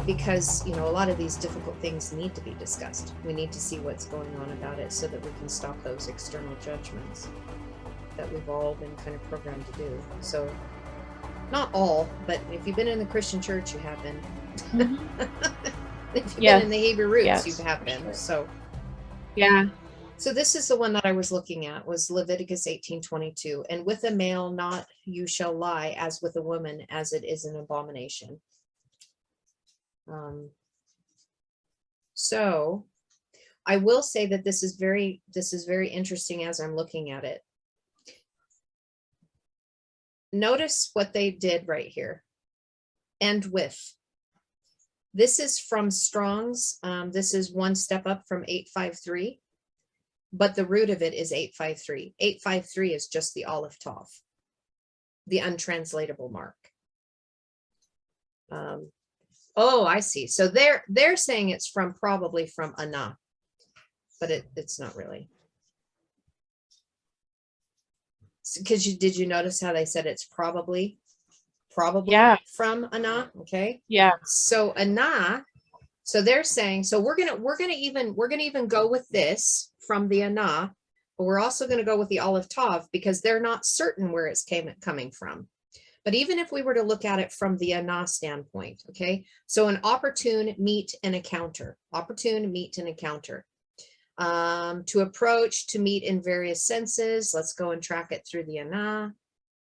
because, you know, a lot of these difficult things need to be discussed. We need to see what's going on about it so that we can stop those external judgments that we've all been kind of programmed to do. So not all, but if you've been in the Christian church, you have been. Mm-hmm. If you've Yes. been in the Hebrew roots, Yes, you have for been. sure. So Yeah. so this is the one that I was looking at, was Leviticus 18:22. And with a male not you shall lie, as with a woman, as it is an abomination. So I will say that this is very interesting as I'm looking at it. Notice what they did right here. And with. This is from Strong's. This is one step up from 853. But the root of it is 853. 853 is just the Aleph Tav, the untranslatable mark. Oh, I see. So they're saying it's from, probably from Anah, but it's not really. Because did you notice how they said it's probably Yeah. from Anah? Okay. Yeah. So Anah. So they're saying, so we're gonna even go with this from the Anah, but we're also going to go with the Aleph Tav because they're not certain where it's coming from. But even if we were to look at it from the Anah standpoint, okay, so an opportune meet and encounter, to approach, to meet in various senses. Let's go and track it through the Anah.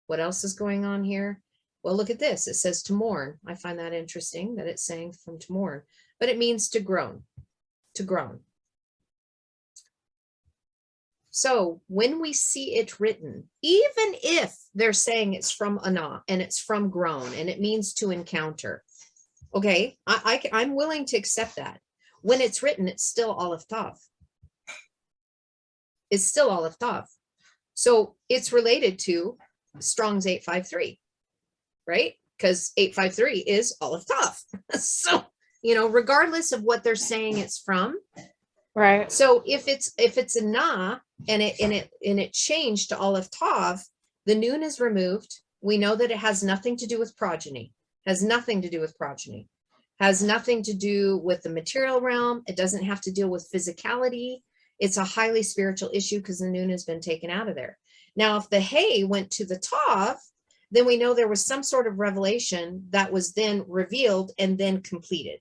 What else is going on here? Well, look at this. It says to mourn. I find that interesting that it's saying from to mourn, but it means to groan, So when we see it written, even if they're saying it's from Anah and it's from groan and it means to encounter, okay, I'm willing to accept that. When it's written, it's still Aleph Tav. It's still Aleph Tav. So it's related to Strong's 853, right? Because 853 is Aleph Tav. So, you know, regardless of what they're saying it's from, right. So if it's a na and it changed to Aleph Tav, the noon is removed. We know that it has nothing to do with progeny. Has nothing to do with the material realm. It doesn't have to deal with physicality. It's a highly spiritual issue because the noon has been taken out of there. Now, if the hay went to the Tav, then we know there was some sort of revelation that was then revealed and then completed.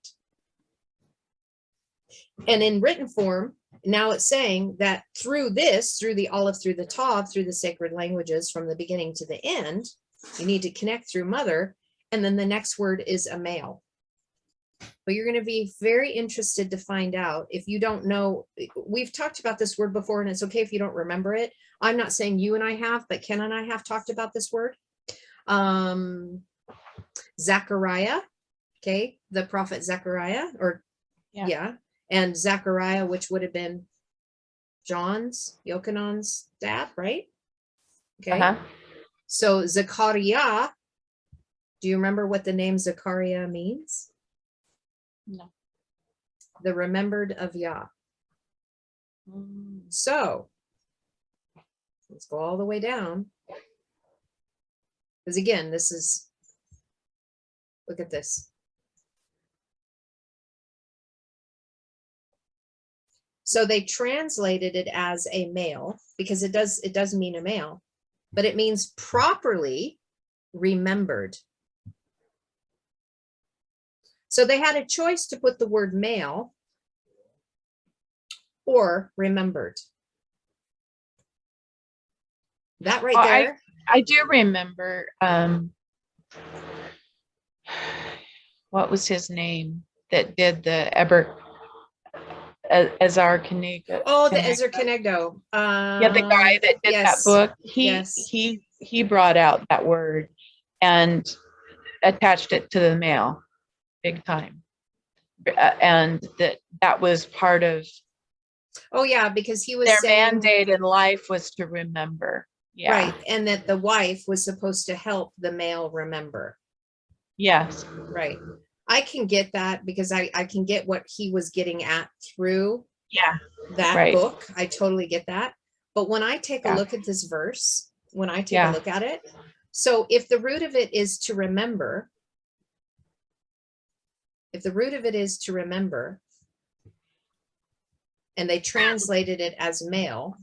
And in written form, now it's saying that through the Aleph, through the Tav, through the sacred languages from the beginning to the end, you need to connect through mother. And then the next word is a male. But you're going to be very interested to find out, if you don't know, we've talked about this word before, and it's okay if you don't remember it. I'm not saying you and I have, but Ken and I have talked about this word. Zechariah, okay, the prophet Zechariah, or yeah. And Zechariah, which would have been Yochanan's dad, right? Okay. So Zechariah, do you remember what the name Zechariah means? No. The remembered of Yah. So let's go all the way down. Because again, this is, look at this. So they translated it as a male because it does mean a male, but it means properly remembered. So they had a choice to put the word male or remembered. That right there. I do remember, what was his name that did the Ezra Kenegdo? Oh, the Ezra Kenegdo. Yeah, the guy that did that book. He brought out that word and attached it to the male, big time, and that was part of. Oh yeah, because he was their saying, mandate in life was to remember. Yeah. Right, and that the wife was supposed to help the male remember. Yes. Right. I can get that because I can get what he was getting at through that book. I totally get that. But when I take a look at this verse, when I take a look at it, so if the root of it is to remember, If the root of it is to remember, and they translated it as male,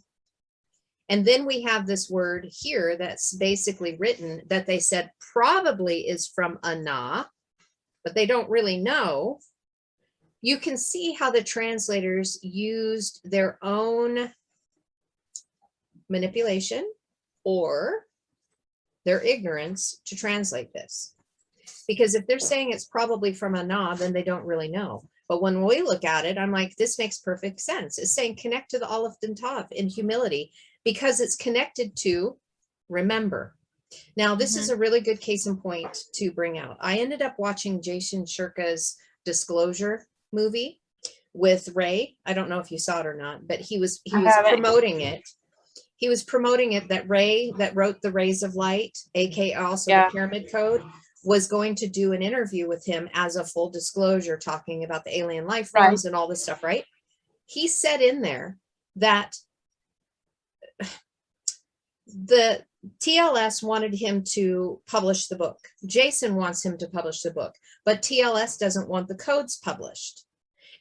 and then we have this word here that's basically written that they said probably is from ana, but they don't really know. You can see how the translators used their own manipulation or their ignorance to translate this. Because if they're saying it's probably from ana, then they don't really know. But when we look at it, I'm like, this makes perfect sense. It's saying connect to the Aleph and Tav in humility because it's connected to remember. Now, this is a really good case in point to bring out. I ended up watching Jason Shirka's Disclosure movie with Ray. I don't know if you saw it or not, but he was promoting it. He was promoting it that Ray that wrote the Rays of Light, aka also the Pyramid Code, was going to do an interview with him as a full disclosure, talking about the alien life forms and all this stuff, right? He said in there that the TLS wanted him to publish the book. Jason wants him to publish the book, but TLS doesn't want the codes published.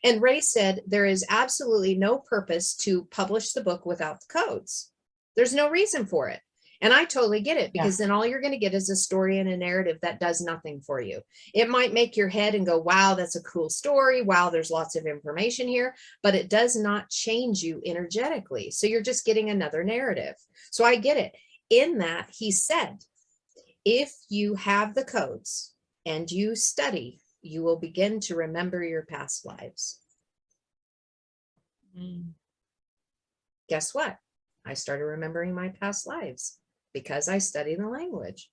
And Ray said there is absolutely no purpose to publish the book without the codes. There's no reason for it. And I totally get it, because then all you're going to get is a story and a narrative that does nothing for you. It might make your head and go, wow, that's a cool story. Wow, there's lots of information here, but it does not change you energetically. So you're just getting another narrative. So I get it. In that, he said, if you have the codes and you study, you will begin to remember your past lives. Guess what? I started remembering my past lives because I study the language.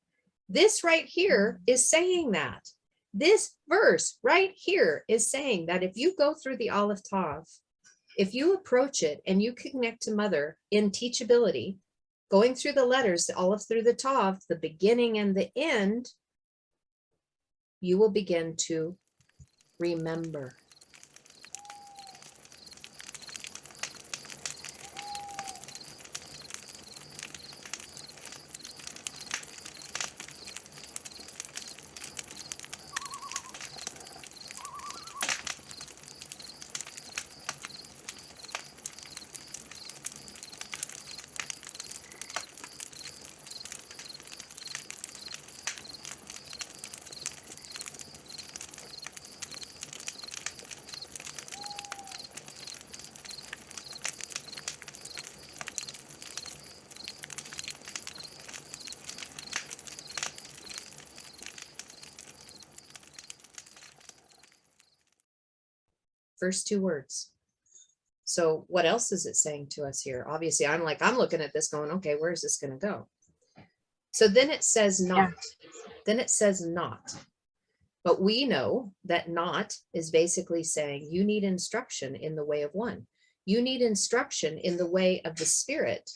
This right here is saying that. This verse right here is saying that if you go through the Aleph Tav, if you approach it and you connect to Mother in teachability, going through the letters, the Aleph through the Tav, the beginning and the end, you will begin to remember. First two words. So what else is it saying to us here? Obviously, I'm looking at this going, okay, where is this going to go? So then it says not. Then it says not. But we know that not is basically saying you need instruction in the way of one. You need instruction in the way of the Spirit.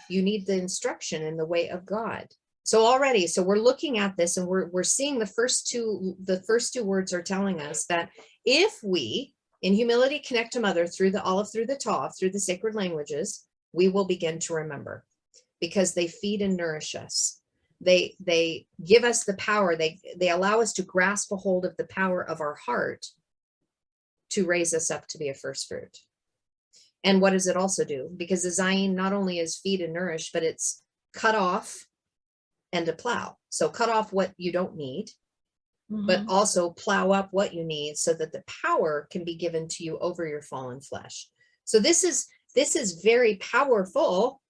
You need the instruction in the way of God. So already, so we're looking at this and we're seeing the first two words are telling us that if we in humility connect to Mother through the Aleph, through the Tav, through the sacred languages, we will begin to remember, because they feed and nourish us. They give us the power. They allow us to grasp a hold of the power of our heart to raise us up to be a first fruit. And what does it also do? Because the Zayin not only is feed and nourish, but it's cut off and to plow. So cut off what you don't need, but also plow up what you need so that the power can be given to you over your fallen flesh. So this is very powerful,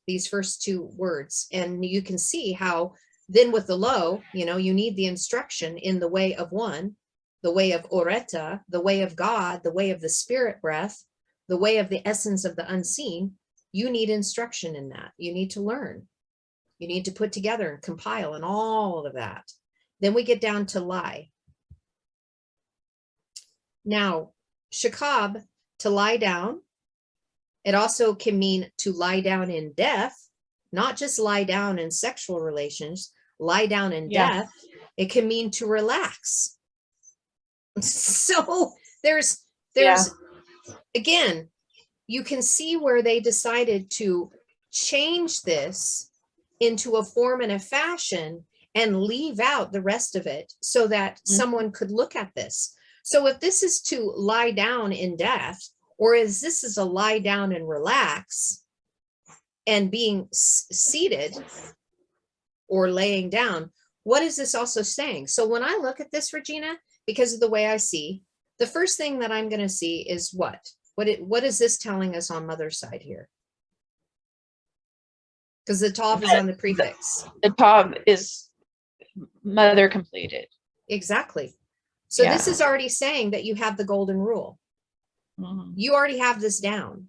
these first two words. And you can see how then with the low, you need the instruction in the way of one, the way of Oreta, the way of God, the way of the spirit breath, the way of the essence of the unseen. You need instruction in that. You need to learn. You need to put together and compile and all of that. Then we get down to lie. Now, shakab, to lie down. It also can mean to lie down in death, not just lie down in sexual relations, lie down in death. It can mean to relax. So there's again, you can see where they decided to change this into a form and a fashion and leave out the rest of it so that someone could look at this. So if this is to lie down in death, or is this is a lie down and relax and being seated or laying down, what is this also saying? So when I look at this, Regina, because of the way I see, the first thing that I'm going to see is what? What is this telling us on mother's side here? Because the tav is on the prefix. The tav is mother completed. Exactly. So this is already saying that you have the golden rule. You already have this down.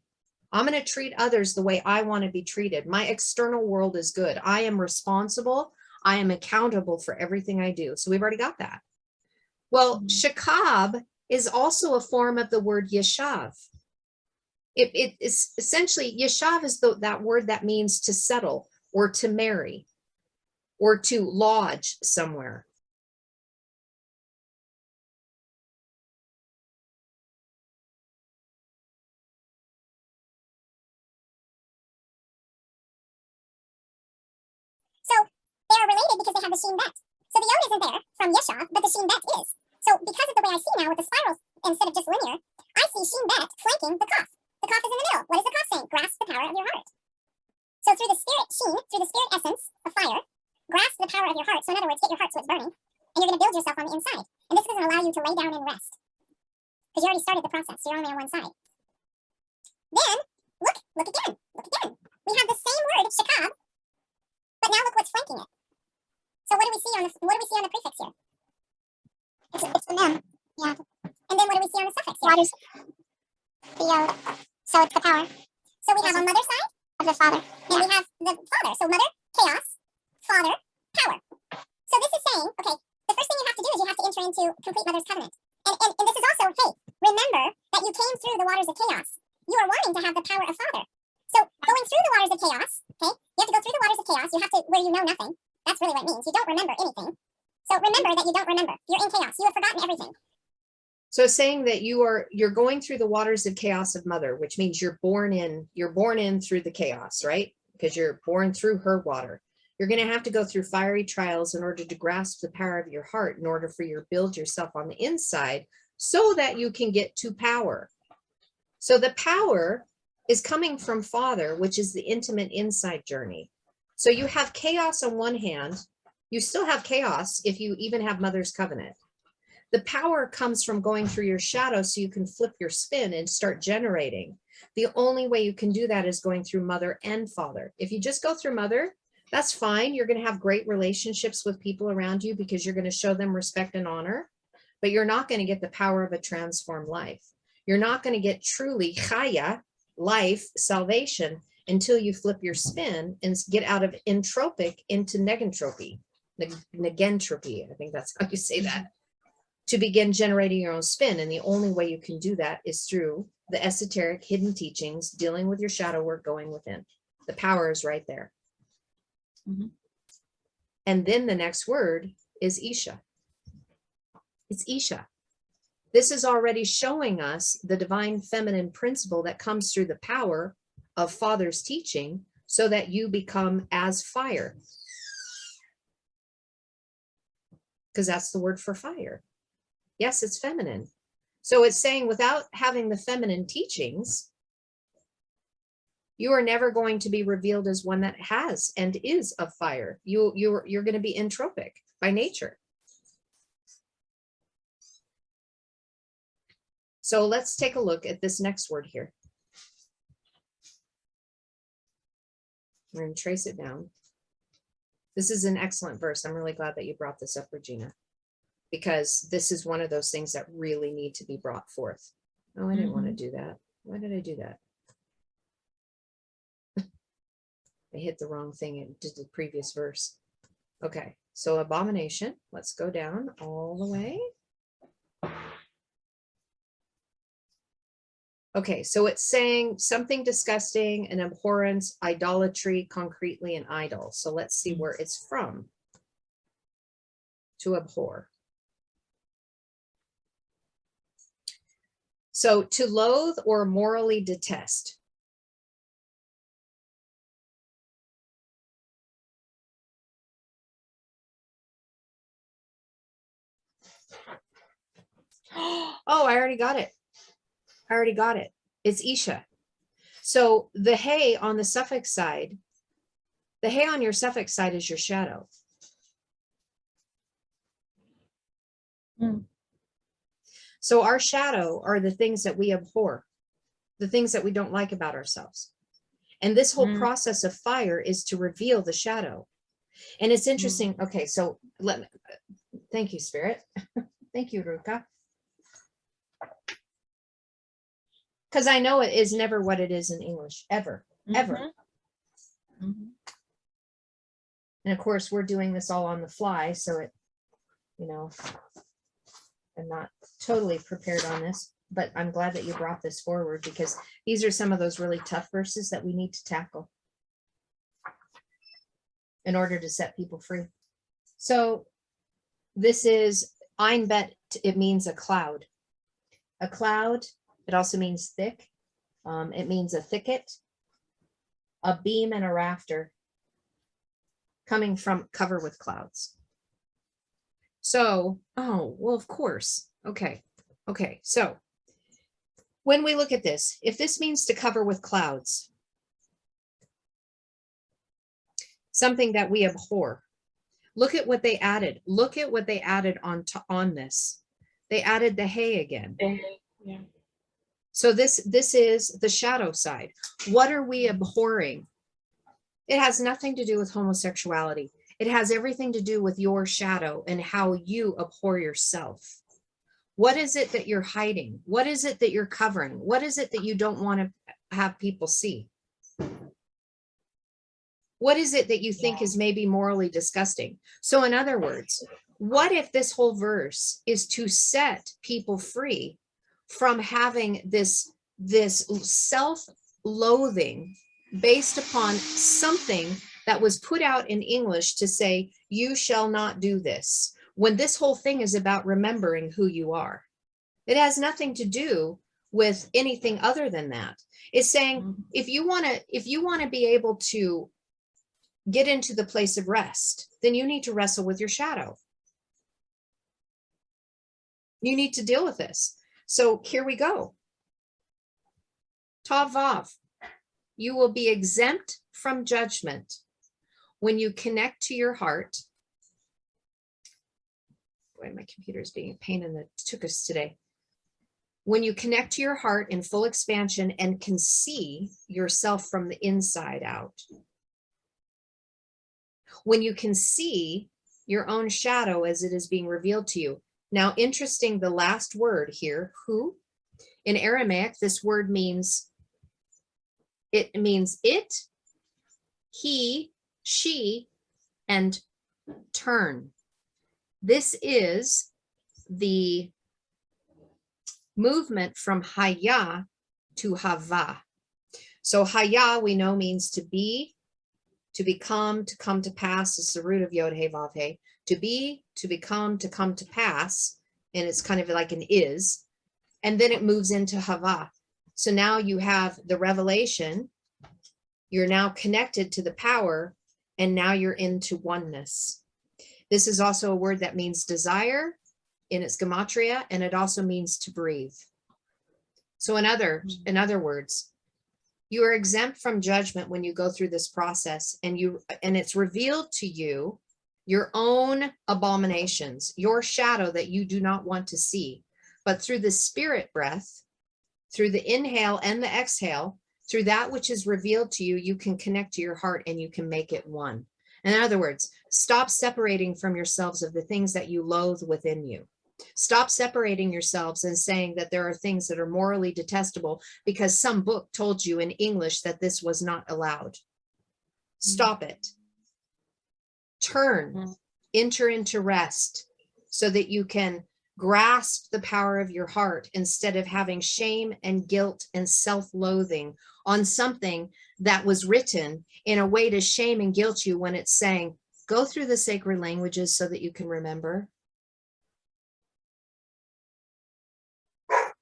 I'm going to treat others the way I want to be treated. My external world is good. I am responsible. I am accountable for everything I do. So we've already got that. Well, shakab is also a form of the word yeshav. It is essentially, yeshav is that word that means to settle or to marry or to lodge somewhere. So they are related because they have the shin bet. So the yod isn't there from yeshav, but the shin bet is. So because of the way I see now with the spiral instead of just linear, I see shin bet flanking the kaf. The kaf is in the middle. What is the kaf saying? Grasp the power of your heart. So through the spirit shin, through the spirit essence of fire, grasp the power of your heart. So in other words, get your heart so it's burning, and you're going to build yourself on the inside. And this is going to allow you to lay down and rest. Because you already started the process. So you're only on one side. Then, look again. We have the same word, shakab, but now look what's flanking it. So what do we see on the prefix here? It's the mem. Yeah. And then what do we see on the suffix here? What is the yod? So it's the power. So we have on mother's side of the father. And we have the father. So mother, chaos, father, power. So this is saying, okay, the first thing you have to do is you have to enter into complete mother's covenant. And this is also, hey, remember that you came through the waters of chaos. You are wanting to have the power of father. So going through the waters of chaos, okay, you have to go through the waters of chaos. You have to, where you know nothing. That's really what it means. You don't remember anything. So remember that you don't remember. You're in chaos. You have forgotten everything. So saying that you're going through the waters of chaos of mother, which means you're born in through the chaos, right? Because you're born through her water. You're going to have to go through fiery trials in order to grasp the power of your heart, in order for you to build yourself on the inside so that you can get to power. So the power is coming from Father, which is the intimate inside journey. So you have chaos on one hand. You still have chaos if you even have Mother's covenant. The power comes from going through your shadow so you can flip your spin and start generating. The only way you can do that is going through Mother and Father. If you just go through Mother, that's fine. You're going to have great relationships with people around you because you're going to show them respect and honor, but you're not going to get the power of a transformed life. You're not going to get truly chaya, life, salvation, until you flip your spin and get out of entropic into negentropy. Negentropy, I think that's how you say that. To begin generating your own spin. And the only way you can do that is through the esoteric hidden teachings, dealing with your shadow work, going within. The power is right there. And then the next word is Isha. It's Isha. This is already showing us the divine feminine principle that comes through the power of Father's teaching so that you become as fire. Because that's the word for fire. Yes, it's feminine. So it's saying without having the feminine teachings, you are never going to be revealed as one that has and is of fire. You're going to be entropic by nature. So let's take a look at this next word here. We're going to trace it down. This is an excellent verse. I'm really glad that you brought this up, Regina, because this is one of those things that really need to be brought forth. Oh, I didn't want to do that. Why did I do that? I hit the wrong thing and did the previous verse. Okay, so abomination. Let's go down all the way. Okay, so it's saying something disgusting, an abhorrence, idolatry, concretely an idol. So let's see where it's from. To abhor. So to loathe or morally detest. Oh, I already got it. It's Isha. So the hay on the suffix side, the hay on your suffix side is your shadow. So our shadow are the things that we abhor, the things that we don't like about ourselves. And this whole process of fire is to reveal the shadow. And it's interesting. Okay, so thank you, Spirit. Thank you, Ruka. Because I know it is never what it is in English, ever, ever. And of course, we're doing this all on the fly, so it, I'm not totally prepared on this, but I'm glad that you brought this forward, because these are some of those really tough verses that we need to tackle in order to set people free. So this is Ein Bet. It means a cloud. A cloud. It also means thick. It means a thicket, a beam, and a rafter coming from cover with clouds. So, oh, well, of course. Okay. So when we look at this, if this means to cover with clouds, something that we abhor, look at what they added. Look at what they added on this. They added the hay again. Yeah. So this is the shadow side. What are we abhorring? It has nothing to do with homosexuality. It has everything to do with your shadow and how you abhor yourself. What is it that you're hiding? What is it that you're covering? What is it that you don't want to have people see? What is it that you think is maybe morally disgusting? So in other words, what if this whole verse is to set people free from having this self-loathing based upon something that was put out in English to say, you shall not do this, when this whole thing is about remembering who you are. It has nothing to do with anything other than that. It's saying, if you want to be able to get into the place of rest, then you need to wrestle with your shadow. You need to deal with this. So here we go. Tav Vav. You will be exempt from judgment when you connect to your heart. Boy, my computer is being a pain in the tuchus today. When you connect to your heart in full expansion and can see yourself from the inside out. When you can see your own shadow as it is being revealed to you. Now, interesting, the last word here, who, in Aramaic, this word means it, he, she, and turn. This is the movement from haya to hava. So haya, we know, means to be, to become, to come to pass. It's the root of yod he vav he. To be, to become, to come to pass. And it's kind of like an is. And then it moves into hava. So now you have the revelation. You're now connected to the power. And now you're into oneness. This is also a word that means desire in its gematria, and it also means to breathe. So in other words, you are exempt from judgment when you go through this process, and it's revealed to you your own abominations, your shadow that you do not want to see. But through the spirit breath, through the inhale and the exhale, through that which is revealed to you, you can connect to your heart and you can make it one. In other words, stop separating from yourselves of the things that you loathe within you. Stop separating yourselves and saying that there are things that are morally detestable because some book told you in English that this was not allowed. Stop it. Turn, enter into rest so that you can grasp the power of your heart instead of having shame and guilt and self-loathing on something that was written in a way to shame and guilt you when it's saying, go through the sacred languages so that you can remember.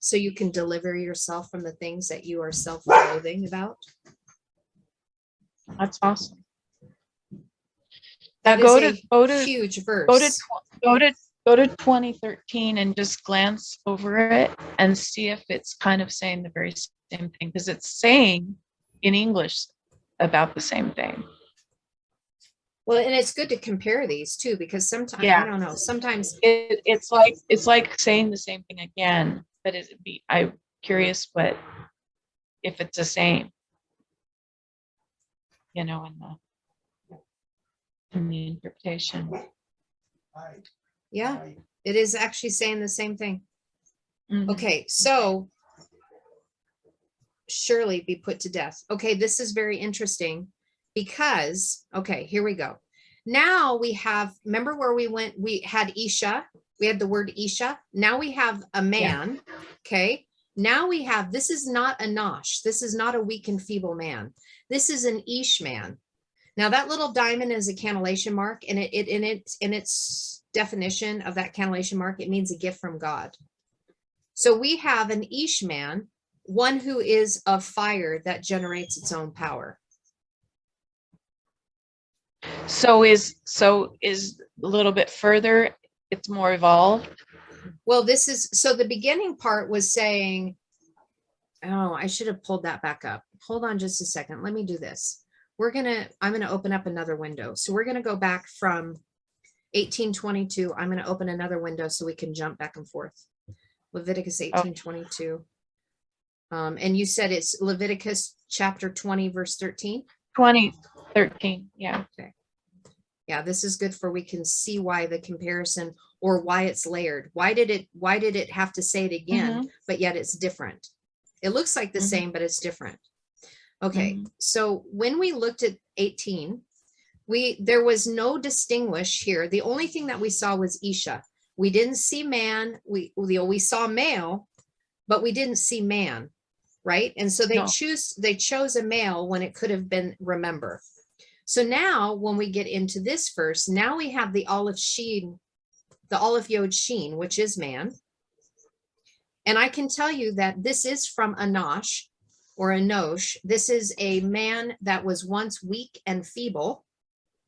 So you can deliver yourself from the things that you are self-loathing about. That's awesome. Now go to huge verse. Go to Go to 2013 and just glance over it and see if it's kind of saying the very same thing, because it's saying in English about the same thing. Well, and it's good to compare these too, because sometimes, I don't know, sometimes it's like saying the same thing again, but I'm curious if it's the same, in the interpretation. Yeah, it is actually saying the same thing. Mhm. Okay, so surely be put to death. Okay, this is very interesting because, okay, here we go. Now we have, remember where we had Isha, we had the word Isha. Now we have a man, okay? Now we have, this is not a Nosh. This is not a weak and feeble man. This is an Ish man. Now that little diamond is a cannellation mark, and in its definition of that cannellation mark, it means a gift from God. So we have an Ish man, one who is of fire that generates its own power. So is a little bit further, it's more evolved. Well, this is, so the beginning part was saying, oh, I should have pulled that back up. Hold on just a second. Let me do this. I'm gonna open up another window. So we're gonna go back from 1822. I'm gonna open another window so we can jump back and forth. Leviticus 18:22. And you said it's Leviticus chapter 20, verse 13? 2013, yeah. Okay. Yeah, this is good for, we can see why the comparison, or why it's layered. Why did it have to say it again, but yet it's different? It looks like the same, but it's different. Okay, so when we looked at 18, there was no distinguish here. The only thing that we saw was Isha. We didn't see man. We saw male, but we didn't see man, right? And so they chose a male when it could have been, remember. So now when we get into this verse, now we have the olive sheen, the olive yod sheen, which is man. And I can tell you that this is from a nosh or a nosh. This is a man that was once weak and feeble,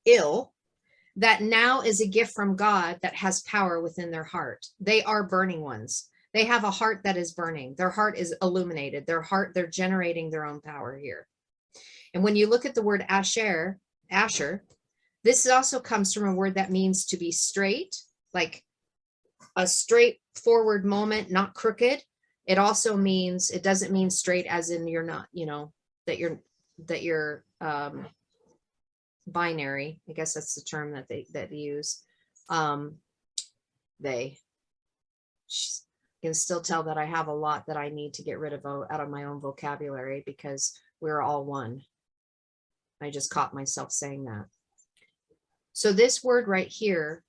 ill, that now is a gift from God that has power within their heart. They are burning ones. They have a heart that is burning. Their heart is illuminated. They're generating their own power here. And when you look at the word Asher, this also comes from a word that means to be straight, like a straightforward moment, not crooked. It also means, it doesn't mean straight as in you're not, that you're binary. I guess that's the term that they use. They can still tell that I have a lot that I need to get rid of out of my own vocabulary, because we're all one. I just caught myself saying that. So this word right here,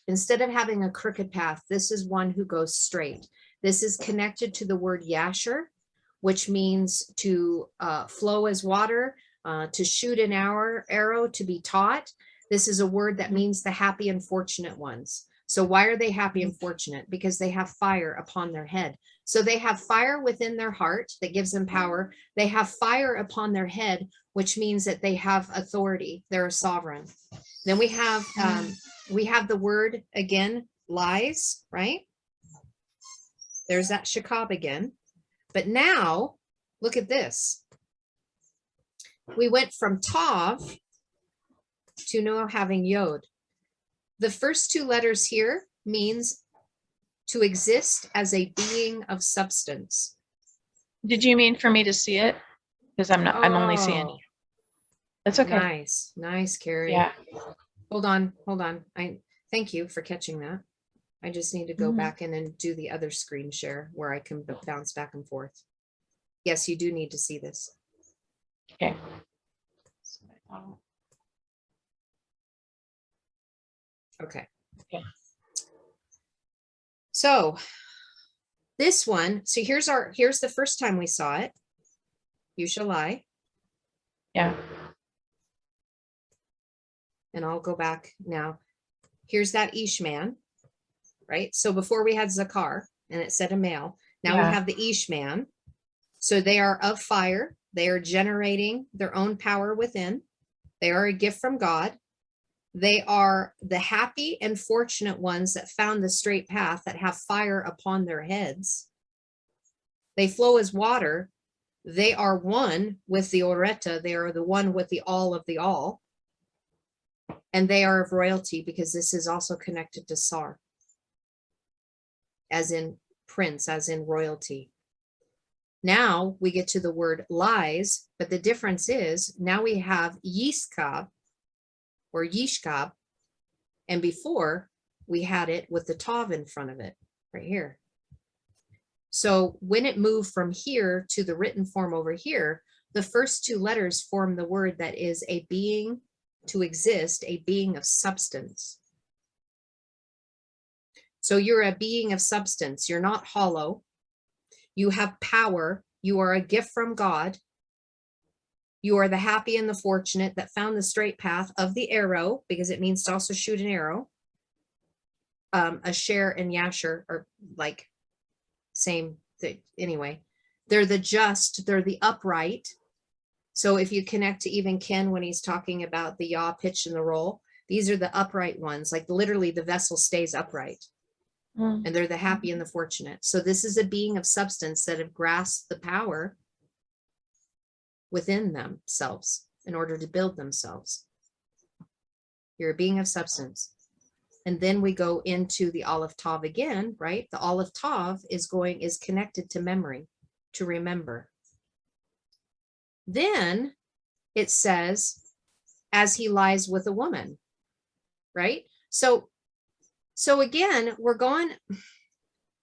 instead of having a crooked path, this is one who goes straight. This is connected to the word yasher, which means to flow as water, to shoot an arrow, to be taught. This is a word that means the happy and fortunate ones. So why are they happy and fortunate? Because they have fire upon their head. So they have fire within their heart that gives them power. They have fire upon their head, which means that they have authority. They're a sovereign. Then we have the word again, lies, right? There's that shakab again. But now look at this. We went from tav to now having yod. The first two letters here means to exist as a being of substance. Did you mean for me to see it? Because I'm only seeing it. That's okay. Nice, Carrie. Yeah. Hold on. I thank you for catching that. I just need to go back in and do the other screen share where I can bounce back and forth. Yes, you do need to see this. Okay. Okay. Okay. So this one, so here's the first time we saw it. You shall lie. Yeah. And I'll go back now. Here's that Ish man, right? So before we had Zakar and it said a male. Now we have the Ish man. So they are of fire. They are generating their own power within. They are a gift from God. They are the happy and fortunate ones that found the straight path, that have fire upon their heads. They flow as water. They are one with the Oreta. They are the one with the all of the all. And they are of royalty, because this is also connected to Sar, as in prince, as in royalty. Now we get to the word lies, but the difference is now we have Yiskab or Yishkab, and before we had it with the Tav in front of it right here. So when it moved from here to the written form over here, the first two letters form the word that is a being to exist, a being of substance. So you're a being of substance. You're not hollow. You have power. You are a gift from God. You are the happy and the fortunate that found the straight path of the arrow, because it means to also shoot an arrow. Asher and Yasher are like same thing. Anyway, they're the just, they're the upright. So if you connect to even Ken when he's talking about the yaw, pitch, and the roll, these are the upright ones. Like literally the vessel stays upright. And they're the happy and the fortunate. So this is a being of substance that have grasped the power within themselves in order to build themselves. You're a being of substance. And then we go into the Aleph Tav again, right? The Aleph Tav is connected to memory, to remember. Then it says, as he lies with a woman, right? So again,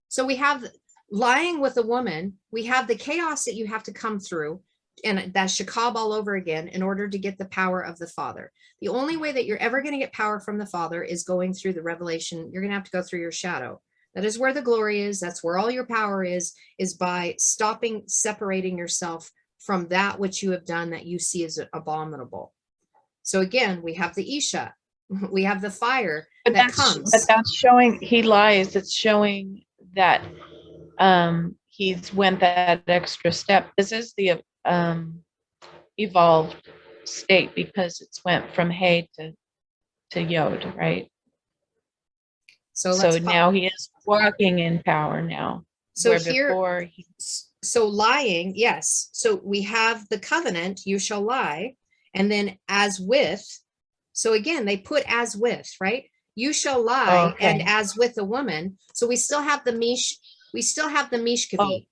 so we have lying with a woman, we have the chaos that you have to come through, and that's shakab all over again in order to get the power of the Father. The only way that you're ever going to get power from the Father is going through the revelation. You're going to have to go through your shadow. That is where the glory is. That's where all your power is by separating yourself from that which you have done that you see as abominable. So again, we have the Isha, we have the fire that comes. But that's showing he lies. It's showing that he's went that extra step. This is the evolved state, because it's went from Hay to Yod, right? So now he is walking in power now. So here, so lying, yes. So we have the covenant, you shall lie, and then as with. So again, they put as with, right? You shall lie, and as with a woman. So we still have the mish. We still have the mishkavi.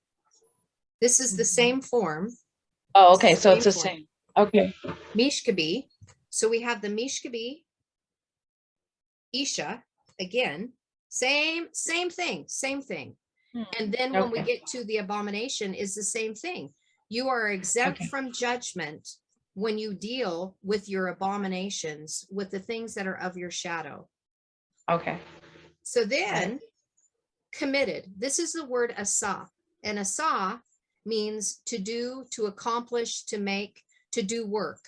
This is the same form. Oh, okay. So it's the same. Okay. Mishkabi. So we have the mishkabi, Isha, again, same thing. And then when we get to the abomination is the same thing. You are exempt from judgment when you deal with your abominations, with the things that are of your shadow. Okay. So then committed. This is the word asa. And asa means to do, to accomplish, to make, to do work,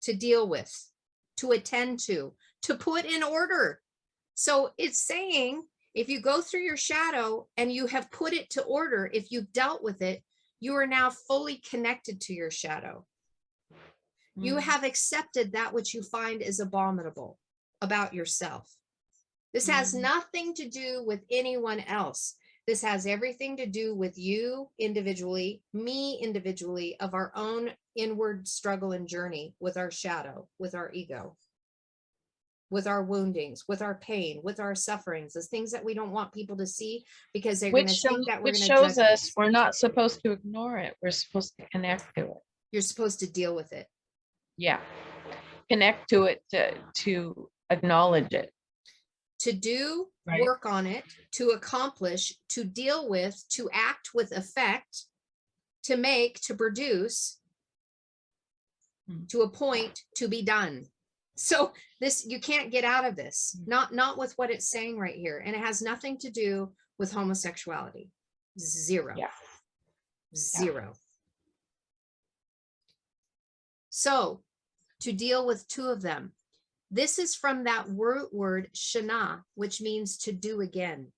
to deal with, to attend to put in order. So it's saying, if you go through your shadow and you have put it to order, if you've dealt with it, you are now fully connected to your shadow. You have accepted that which you find is abominable about yourself. This has nothing to do with anyone else. This has everything to do with you individually, me individually, of our own inward struggle and journey with our shadow, with our ego, with our woundings, with our pain, with our sufferings, the things that we don't want people to see, because they're going to think that we're going to judge us. Which shows us we're not supposed to ignore it. We're supposed to connect to it. You're supposed to deal with it. Yeah. Connect to it, to acknowledge it. To do work on it, to accomplish, to deal with, to act with effect, to make, to produce, to appoint, to be done. So this, you can't get out of this, not with what it's saying right here. And it has nothing to do with homosexuality. Zero. Yeah. Zero. So to deal with two of them. This is from that word shana, which means to do again.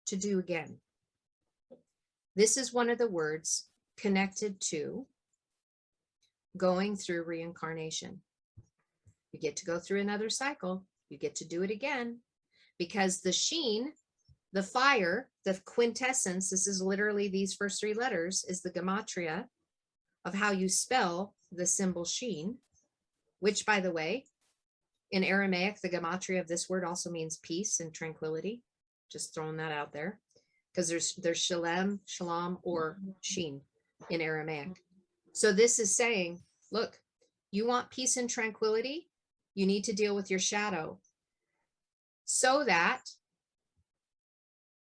To do again. This is one of the words connected to going through reincarnation. You get to go through another cycle. You get to do it again, because the sheen, the fire, the quintessence, this is literally these first three letters, is the gematria of how you spell the symbol sheen, which, by the way, in Aramaic, the gematria of this word also means peace and tranquility. Just throwing that out there, because there's shalom, or sheen in Aramaic. So this is saying, look, you want peace and tranquility, you need to deal with your shadow so that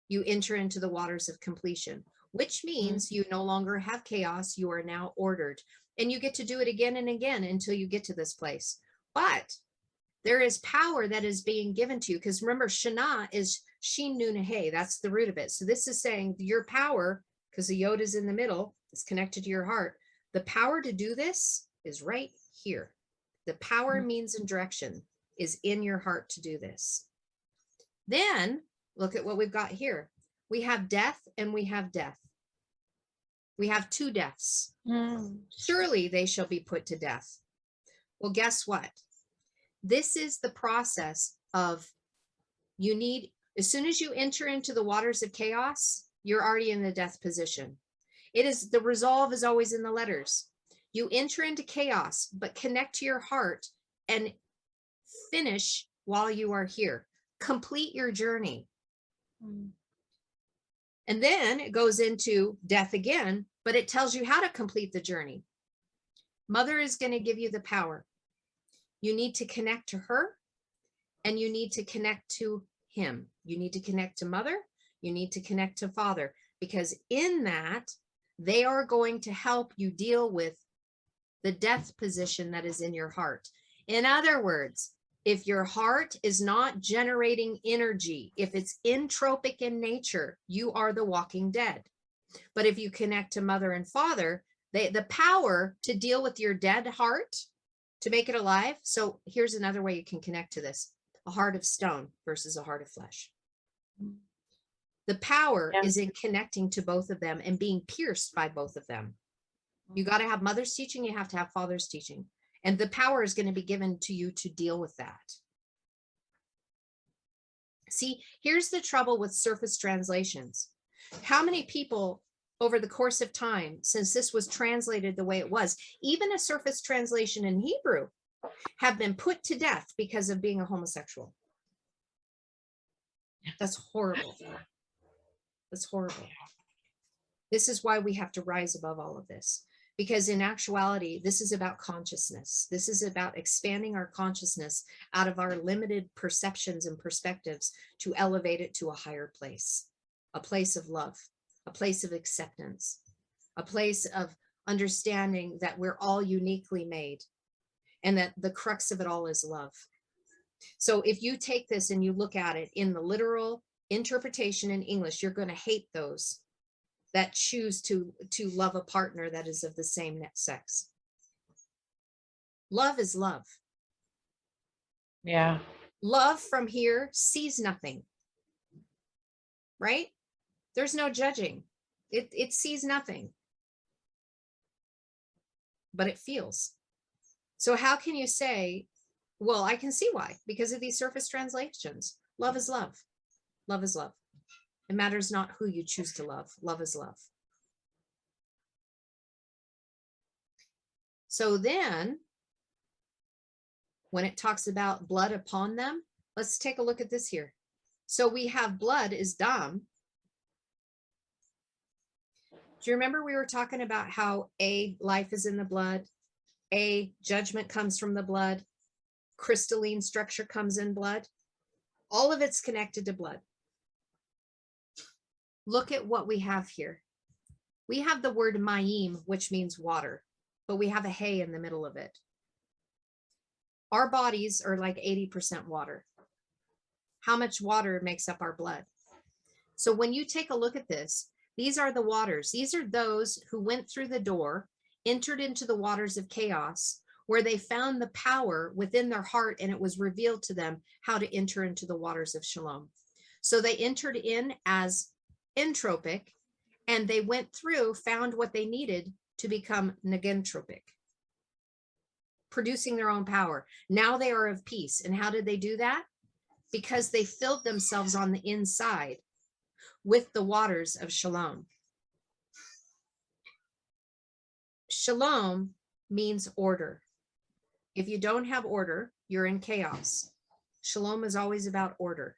you enter into the waters of completion, which means you no longer have chaos. You are now ordered, and you get to do it again and again until you get to this place. But there is power that is being given to you, because remember, Shana is Shin Nun He. That's the root of it. So this is saying your power, because the Yod is in the middle, is connected to your heart. The power to do this is right here. The power, means, and direction is in your heart to do this. Then look at what we've got here. We have death and we have death. We have two deaths. Surely they shall be put to death. Well, guess what? This is the process of, you need, as soon as you enter into the waters of chaos, you're already in the death position. It is, the resolve is always in the letters. You enter into chaos, but connect to your heart and finish while you are here. Complete your journey. And then it goes into death again, but it tells you how to complete the journey. Mother is going to give you the power. You need to connect to her, and you need to connect to him. You need to connect to mother. You need to connect to father, because in that, they are going to help you deal with the death position that is in your heart. In other words, if your heart is not generating energy, if it's entropic in nature, you are the walking dead. But if you connect to mother and father, the power to deal with your dead heart, to make it alive. So here's another way you can connect to this: a heart of stone versus a heart of flesh. The power is in connecting to both of them and being pierced by both of them. You got to have mother's teaching, you have to have father's teaching. And the power is going to be given to you to deal with that. See, here's the trouble with surface translations. How many people over the course of time, since this was translated the way it was, even a surface translation in Hebrew, have been put to death because of being a homosexual? That's horrible. That's horrible. This is why we have to rise above all of this. Because in actuality, this is about consciousness. This is about expanding our consciousness out of our limited perceptions and perspectives to elevate it to a higher place, a place of love, a place of acceptance, a place of understanding that we're all uniquely made and that the crux of it all is love. So if you take this and you look at it in the literal interpretation in English, you're going to hate those that choose to love a partner that is of the same sex. Love is love. Yeah. Love from here sees nothing, right? There's no judging. It sees nothing, but it feels. So how can you say, well, I can see why, because of these surface translations. Love is love. Love is love. It matters not who you choose to love. Love is love. So then, when it talks about blood upon them, let's take a look at this here. So we have blood is dam. Do you remember we were talking about how life is in the blood, judgment comes from the blood, crystalline structure comes in blood? All of it's connected to blood. Look at what we have here. We have the word mayim, which means water, but we have a hay in the middle of it. Our bodies are like 80% water. How much water makes up our blood? So when you take a look at this, these are the waters. These are those who went through the door, entered into the waters of chaos, where they found the power within their heart, and it was revealed to them how to enter into the waters of shalom. So they entered in as entropic, and they went through, found what they needed to become negentropic. producing their own power. Now they are of peace. And how did they do that? Because they filled themselves on the inside with the waters of shalom. Shalom means order. If you don't have order, you're in chaos. Shalom is always about order.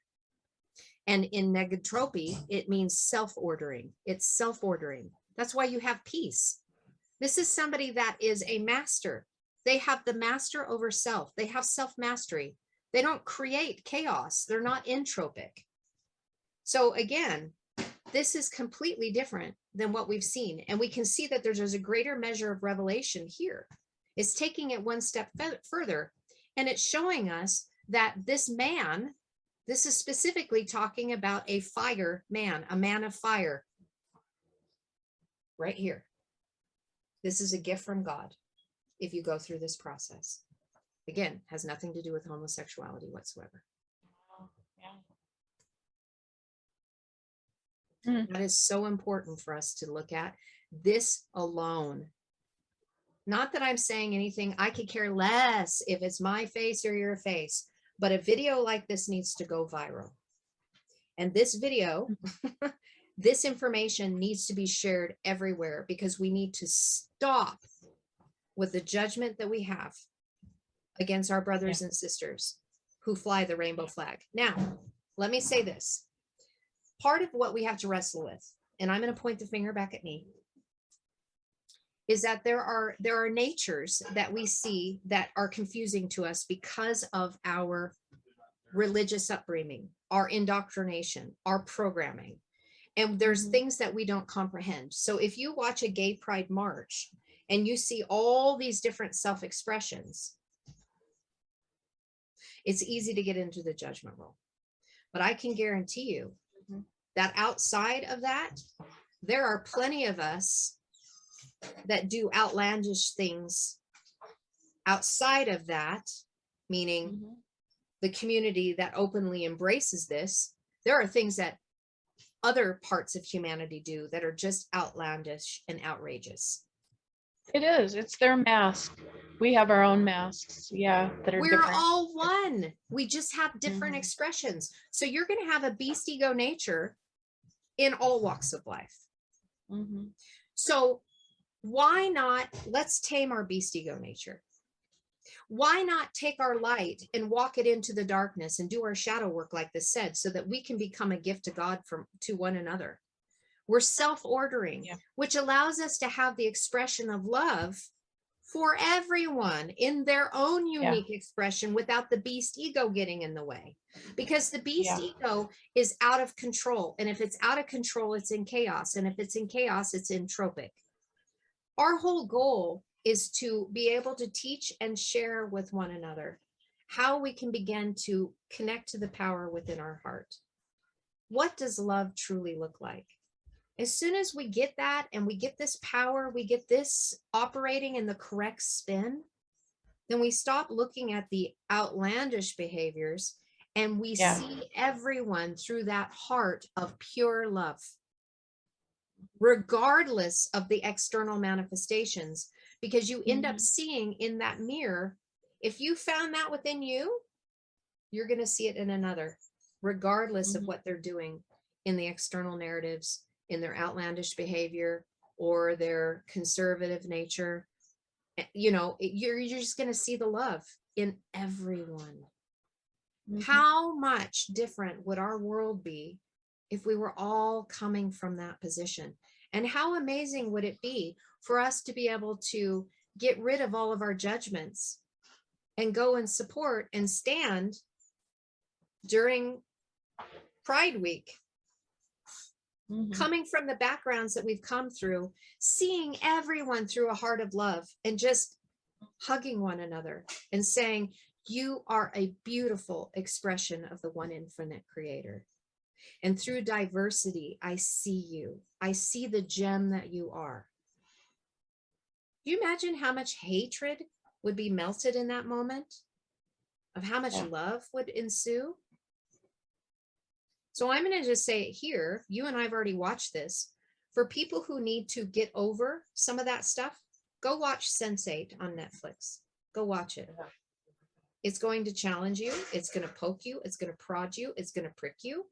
And in negotropy, it means self-ordering. It's self-ordering. That's why you have peace. This is somebody that is a master. They have the master over self. They have self-mastery. They don't create chaos. They're not entropic. So again, this is completely different than what we've seen. And we can see that there's a greater measure of revelation here. It's taking it one step further. And it's showing us that this man, this is specifically talking about a fire man, a man of fire. Right here. This is a gift from God if you go through this process. Again, has nothing to do with homosexuality whatsoever. That is so important for us to look at this alone. Not that I'm saying anything, I could care less if it's my face or your face, but a video like this needs to go viral. And this video, this information needs to be shared everywhere because we need to stop with the judgment that we have against our brothers and sisters who fly the rainbow flag. Now, let me say this. Part of what we have to wrestle with, and I'm going to point the finger back at me, is that there are natures that we see that are confusing to us because of our religious upbringing, our indoctrination, our programming. And there's things that we don't comprehend. So if you watch a gay pride march and you see all these different self-expressions, it's easy to get into the judgment role. But I can guarantee you that outside of that, there are plenty of us that do outlandish things outside of that, meaning the community that openly embraces this. There are things that other parts of humanity do that are just outlandish and outrageous. It is. It's their mask. We have our own masks. Yeah. That are We're different. all one. We just have different expressions. So you're going to have a beast ego nature in all walks of life. So why not, let's tame our beast ego nature. Why not take our light and walk it into the darkness and do our shadow work like this said, so that we can become a gift to God to one another. We're self-ordering, which allows us to have the expression of love for everyone in their own unique expression without the beast ego getting in the way. Because the beast ego is out of control. And if it's out of control, it's in chaos. And if it's in chaos, it's entropic. Our whole goal is to be able to teach and share with one another how we can begin to connect to the power within our heart. What does love truly look like? As soon as we get that and we get this power, we get this operating in the correct spin, then we stop looking at the outlandish behaviors and we see everyone through that heart of pure love, regardless of the external manifestations, because you end up seeing in that mirror, if you found that within you, you're going to see it in another, regardless of what they're doing in the external narratives, in their outlandish behavior or their conservative nature. You know, you're just going to see the love in everyone. How much different would our world be if we were all coming from that position? And how amazing would it be for us to be able to get rid of all of our judgments and go and support and stand during Pride Week, coming from the backgrounds that we've come through, seeing everyone through a heart of love and just hugging one another and saying, you are a beautiful expression of the one infinite creator. And through diversity, I see you. I see the gem that you are. Do you imagine how much hatred would be melted in that moment? Of how much love would ensue? So I'm going to just say it here. You and I have already watched this. For people who need to get over some of that stuff, go watch Sense8 on Netflix. Go watch it. It's going to challenge you. It's going to poke you. It's going to prod you. It's going to prick you.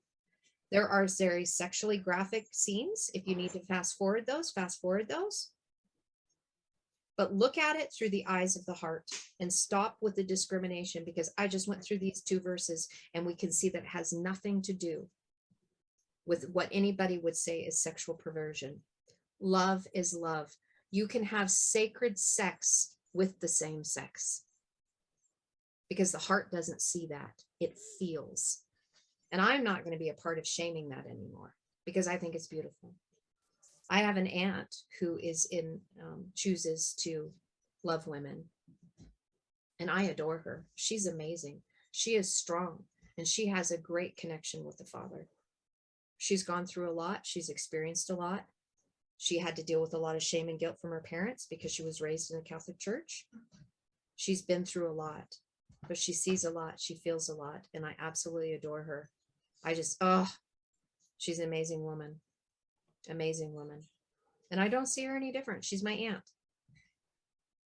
There are very sexually graphic scenes. If you need to fast forward those, fast forward those. But look at it through the eyes of the heart and stop with the discrimination, because I just went through these 2 verses and we can see that it has nothing to do with what anybody would say is sexual perversion. Love is love. You can have sacred sex with the same sex, because the heart doesn't see that. It feels. And I'm not going to be a part of shaming that anymore, because I think it's beautiful. I have an aunt who is chooses to love women, and I adore her. She's amazing. She is strong, and she has a great connection with the Father. She's gone through a lot. She's experienced a lot. She had to deal with a lot of shame and guilt from her parents because she was raised in a Catholic church. She's been through a lot, but she sees a lot. She feels a lot, and I absolutely adore her. She's an amazing woman. Amazing woman. And I don't see her any different. She's my aunt.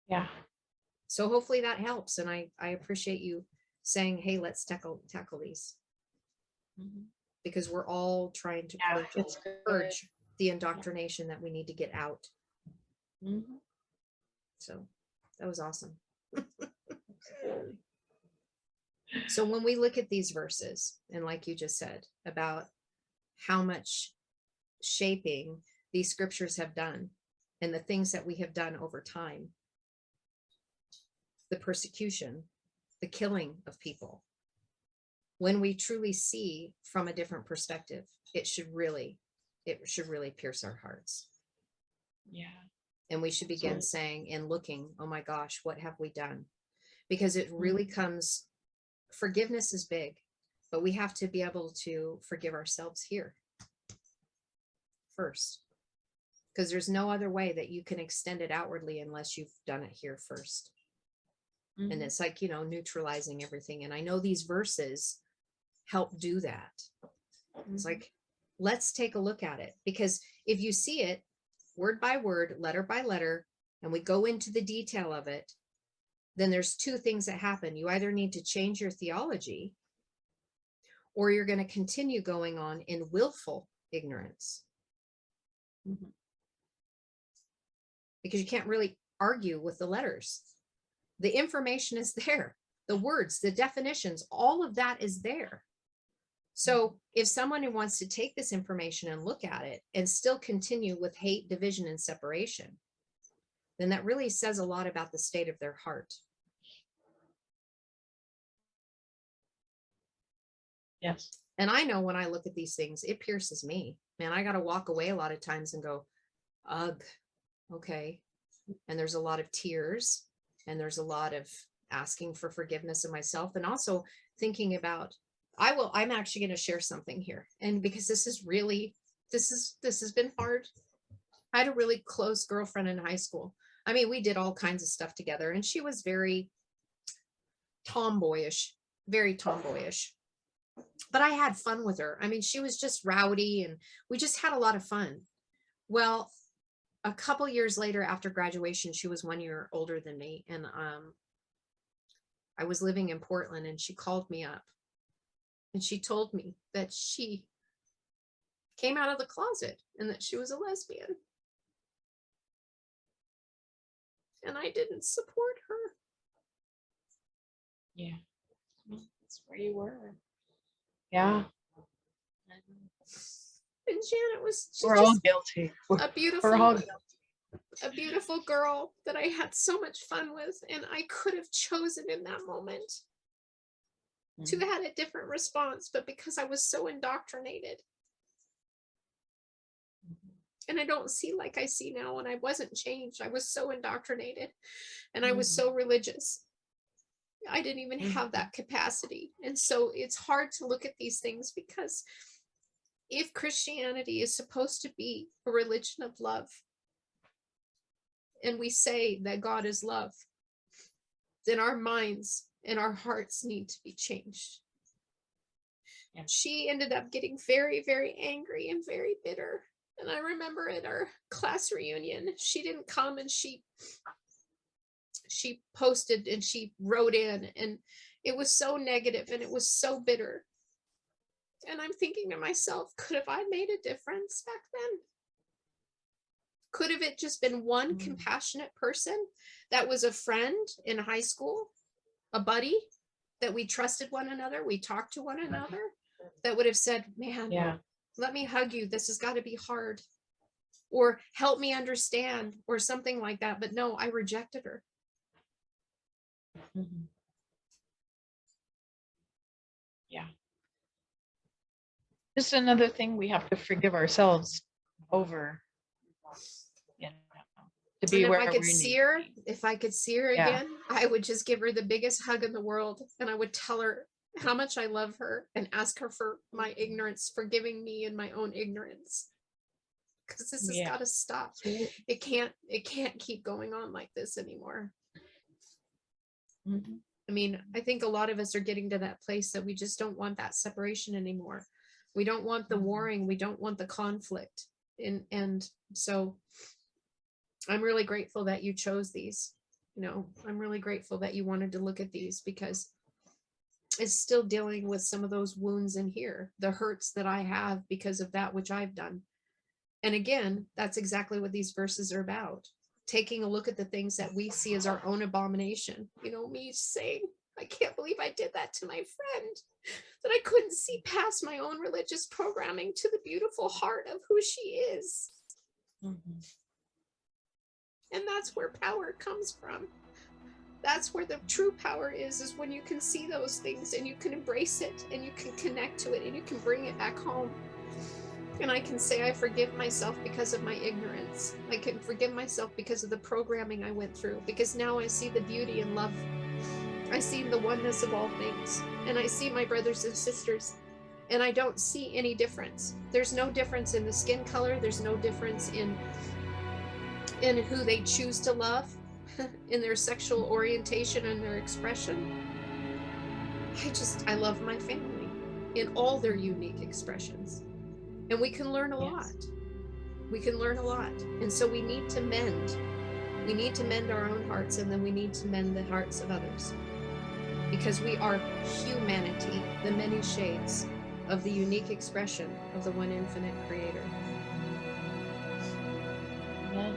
Yeah. So hopefully that helps. And I appreciate you saying, hey, let's tackle these. Because we're all trying to purge the indoctrination that we need to get out. So that was awesome. So when we look at these verses, and like you just said, about how much shaping these scriptures have done and the things that we have done over time, the persecution, the killing of people, when we truly see from a different perspective, it should really pierce our hearts. Yeah. And we should begin saying and looking, oh my gosh, what have we done? Because it really comes, forgiveness is big, but we have to be able to forgive ourselves here first, because there's no other way that you can extend it outwardly unless you've done it here first. And it's like, neutralizing everything. And I know these verses help do that. It's like, let's take a look at it, because if you see it word by word, letter by letter, and we go into the detail of it, then there's 2 things that happen. You either need to change your theology, or you're going to continue going on in willful ignorance. Because you can't really argue with the letters. The information is there. The words, the definitions, all of that is there. So if someone who wants to take this information and look at it and still continue with hate, division, and separation, then that really says a lot about the state of their heart. Yes. And I know when I look at these things, it pierces me. Man, I got to walk away a lot of times and go, ugh, okay. And there's a lot of tears, and there's a lot of asking for forgiveness of myself, and also thinking about, I'm actually going to share something here. And because this has been hard. I had a really close girlfriend in high school. I mean, we did all kinds of stuff together, and she was very tomboyish, but I had fun with her. I mean, she was just rowdy, and we just had a lot of fun. Well, a couple years later, after graduation, she was 1 year older than me. And I was living in Portland, and she called me up, and she told me that she came out of the closet and that she was a lesbian. And I didn't support her. Yeah. That's where you were. Yeah. And Janet was We're all guilty. A beautiful girl that I had so much fun with, and I could have chosen in that moment to have had a different response, but because I was so indoctrinated, and I don't see like I see now, and I wasn't changed. I was so indoctrinated, and I was so religious. I didn't even have that capacity. And so it's hard to look at these things, because if Christianity is supposed to be a religion of love, and we say that God is love, then our minds and our hearts need to be changed. Yeah. She ended up getting very, very angry and very bitter. And I remember at our class reunion, she didn't come, and she she posted and she wrote in, and it was so negative and it was so bitter. And I'm thinking to myself, could have I made a difference back then? Could have it just been one compassionate person that was a friend in high school, a buddy, that we trusted one another, we talked to one another, that would have said, man, let me hug you, this has got to be hard, or help me understand, or something like that. But no, I rejected her. Yeah. Just another thing we have to forgive ourselves over, you know, to be and where if I could we see need her, to be. if I could see her again, I would just give her the biggest hug in the world, and I would tell her how much I love her and ask her for my ignorance, forgiving me and my own ignorance, because this has got to stop. It can't keep going on like this anymore. I mean, I think a lot of us are getting to that place that we just don't want that separation anymore. We don't want the warring, we don't want the conflict. And so I'm really grateful that you chose these. You know, I'm really grateful that you wanted to look at these, because it's still dealing with some of those wounds in here, the hurts that I have because of that which I've done. And again, that's exactly what these verses are about. Taking a look at the things that we see as our own abomination. You know, me saying, I can't believe I did that to my friend, that I couldn't see past my own religious programming to the beautiful heart of who she is. And that's where power comes from. That's where the true power is when you can see those things and you can embrace it and you can connect to it and you can bring it back home. And I can say I forgive myself because of my ignorance. I can forgive myself because of the programming I went through, because now I see the beauty and love. I see the oneness of all things, and I see my brothers and sisters, and I don't see any difference. There's no difference in the skin color. There's no difference in who they choose to love, in their sexual orientation and their expression. I love my family in all their unique expressions. And we can learn a lot. We can learn a lot. And so we need to mend. We need to mend our own hearts, and then we need to mend the hearts of others. Because we are humanity, the many shades of the unique expression of the one infinite creator. Amen.